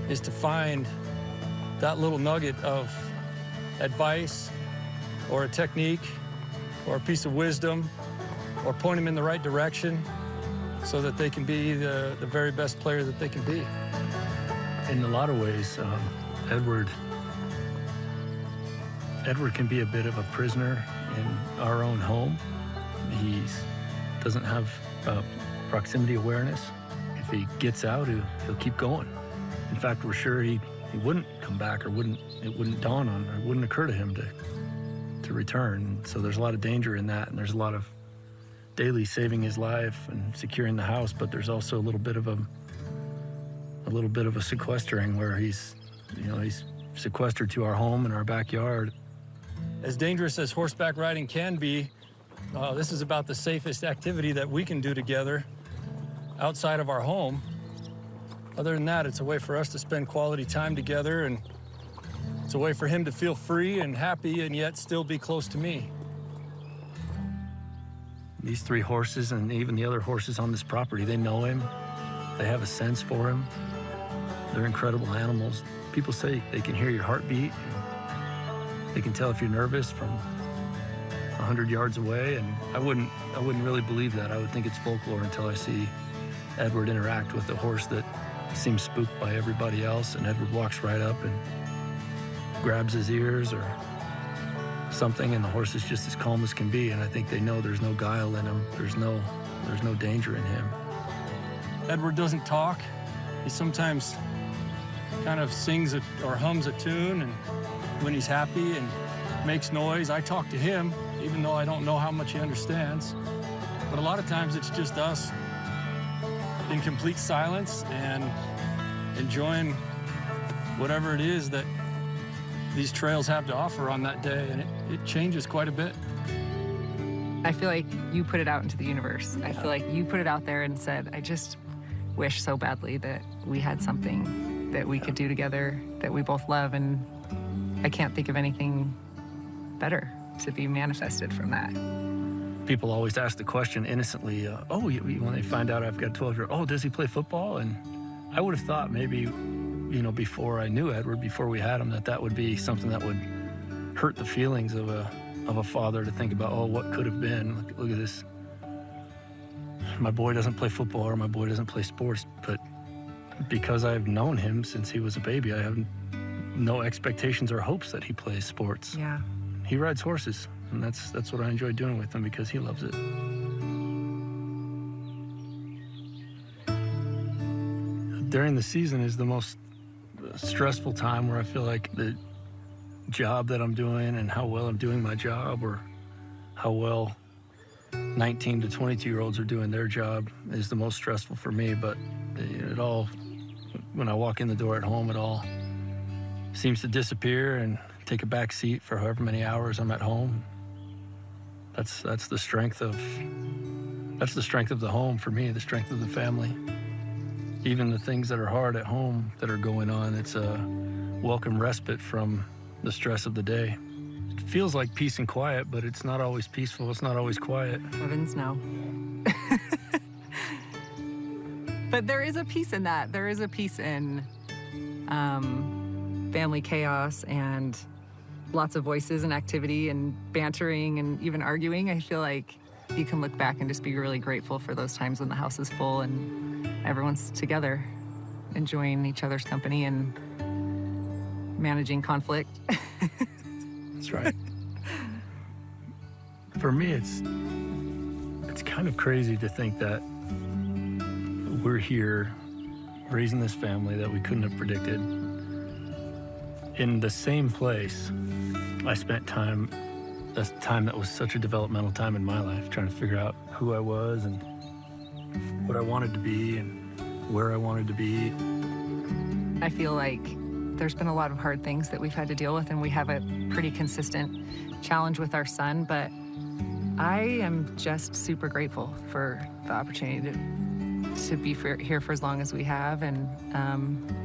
is to find that little nugget of advice or a technique or a piece of wisdom or point them in the right direction so that they can be the very best player that they can be. In a lot of ways, Edward can be a bit of a prisoner in our own home. He doesn't have proximity awareness. If he gets out, he'll keep going. In fact, we're sure he wouldn't come back, or it wouldn't dawn on, or it wouldn't occur to him to return. So there's a lot of danger in that, and there's a lot of daily saving his life and securing the house, but there's also a little bit of a sequestering where he's sequestered to our home and our backyard. As dangerous as horseback riding can be, this is about the safest activity that we can do together outside of our home. Other than that, it's a way for us to spend quality time together, and it's a way for him to feel free and happy and yet still be close to me. These 3 horses and even the other horses on this property, they know him. They have a sense for him. They're incredible animals. People say they can hear your heartbeat. They can tell if you're nervous from 100 yards away, and I wouldn't really believe that. I would think it's folklore until I see Edward interact with a horse that seems spooked by everybody else, and Edward walks right up and grabs his ears or something, and the horse is just as calm as can be, and I think they know there's no guile in him. There's no danger in him. Edward doesn't talk. He sometimes kind of sings or hums a tune, and when he's happy and makes noise, I talk to him, even though I don't know how much he understands. But a lot of times it's just us in complete silence and enjoying whatever it is that these trails have to offer on that day, and it changes quite a bit. I feel like you put it out into the universe. I feel like you put it out there and said, I just wish so badly that we had something that we could do together that we both love, and I can't think of anything better to be manifested from that. People always ask the question innocently, when they find out I've got a 12-year-old, oh, does he play football? And I would have thought maybe, before I knew Edward, before we had him, that would be something that would hurt the feelings of a father to think about, oh, what could have been. Look at this. My boy doesn't play football, or my boy doesn't play sports, but because I've known him since he was a baby, I have no expectations or hopes that he plays sports. Yeah. He rides horses, and that's what I enjoy doing with him because he loves it. During the season is the most stressful time, where I feel like the job that I'm doing and how well I'm doing my job, or how well 19 to 22-year-olds are doing their job, is the most stressful for me. But it all, when I walk in the door at home, it all seems to disappear and take a back seat for however many hours I'm at home. That's the strength of the home for me, the strength of the family. Even the things that are hard at home that are going on, it's a welcome respite from the stress of the day. It feels like peace and quiet, but it's not always peaceful. It's not always quiet. Heavens no. But there is a peace in that. There is a peace in family chaos and lots of voices and activity and bantering and even arguing. I feel like you can look back and just be really grateful for those times when the house is full and everyone's together, enjoying each other's company and managing conflict. That's right. For me, it's kind of crazy to think that we're here raising this family that we couldn't have predicted. In the same place, I spent time that was such a developmental time in my life, trying to figure out who I was and what I wanted to be and where I wanted to be. I feel like there's been a lot of hard things that we've had to deal with, and we have a pretty consistent challenge with our son, but I am just super grateful for the opportunity to be here for as long as we have, and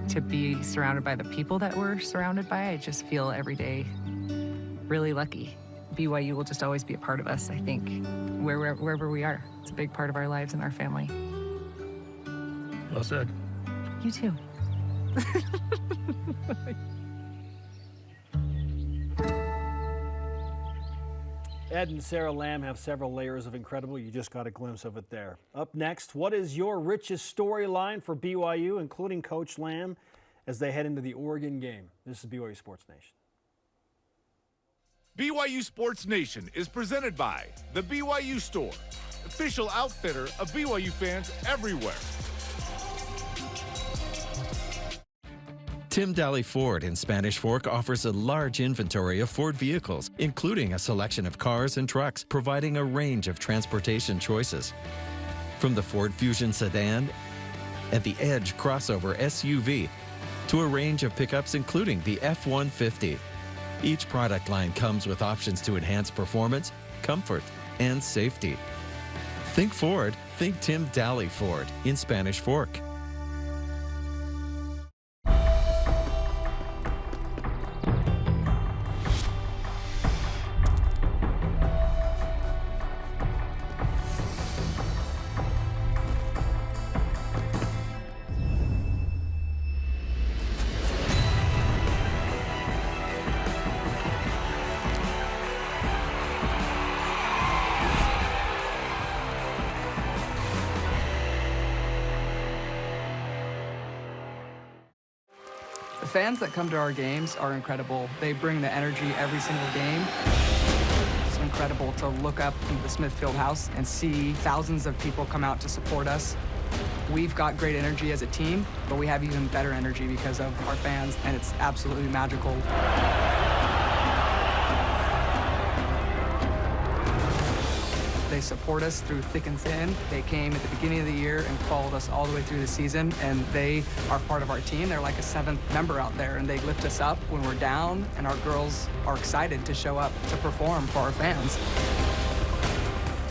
to be surrounded by the people that we're surrounded by. I just feel every day really lucky. BYU will just always be a part of us, I think, wherever we are. It's a big part of our lives and our family. Well said. You too. Ed and Sarah Lamb have several layers of incredible. You just got a glimpse of it there. Up next, what is your richest storyline for BYU, including Coach Lamb, as they head into the Oregon game? This is BYU Sports Nation. BYU Sports Nation is presented by the BYU Store, official outfitter of BYU fans everywhere. Tim Daly Ford in Spanish Fork offers a large inventory of Ford vehicles, including a selection of cars and trucks, providing a range of transportation choices. From the Ford Fusion sedan and the Edge crossover SUV to a range of pickups including the F-150. Each product line comes with options to enhance performance, comfort, and safety. Think Ford, think Tim Daly Ford in Spanish Fork. The fans that come to our games are incredible. They bring the energy every single game. It's incredible to look up into the Smithfield House and see thousands of people come out to support us. We've got great energy as a team, but we have even better energy because of our fans, and it's absolutely magical. They support us through thick and thin. They came at the beginning of the year and followed us all the way through the season, and they are part of our team. They're like a seventh member out there, and they lift us up when we're down, and our girls are excited to show up to perform for our fans.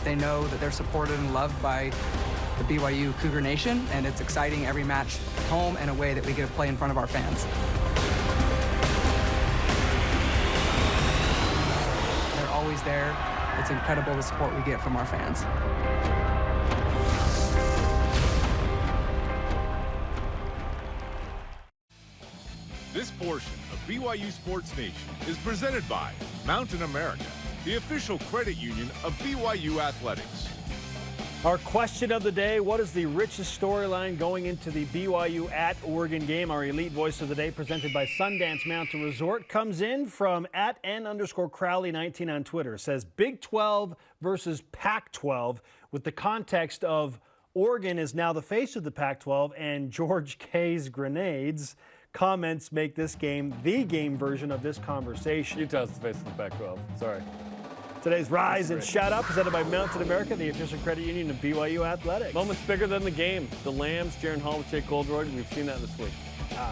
They know that they're supported and loved by the BYU Cougar Nation, and it's exciting every match at home and away that we get to play in front of our fans. They're always there. It's incredible the support we get from our fans. This portion of BYU Sports Nation is presented by Mountain America, the official credit union of BYU Athletics. Our question of the day, what is the richest storyline going into the BYU at Oregon game? Our elite voice of the day, presented by Sundance Mountain Resort, comes in from @N_Crowley19 on Twitter. Says Big 12 versus Pac-12, with the context of Oregon is now the face of the Pac-12 and George K's grenades. Comments make this game the game version of this conversation. Utah's the face of the Pac-12. Sorry. Today's Rise and Shout Out, presented by Mountain America, the official credit union of BYU Athletics. Moments bigger than the game. The Lambs, Jaron Hall with Jake Goldroyd. We've seen that this week.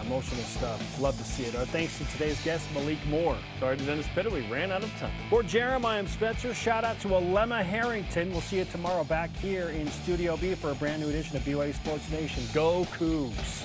Emotional stuff. Love to see it. Our thanks to today's guest, Malik Moore. Sorry to Dennis Pitta. We ran out of time. For Jarom, I am Spencer. Shout out to Alema Harrington. We'll see you tomorrow back here in Studio B for a brand new edition of BYU Sports Nation. Go Cougs.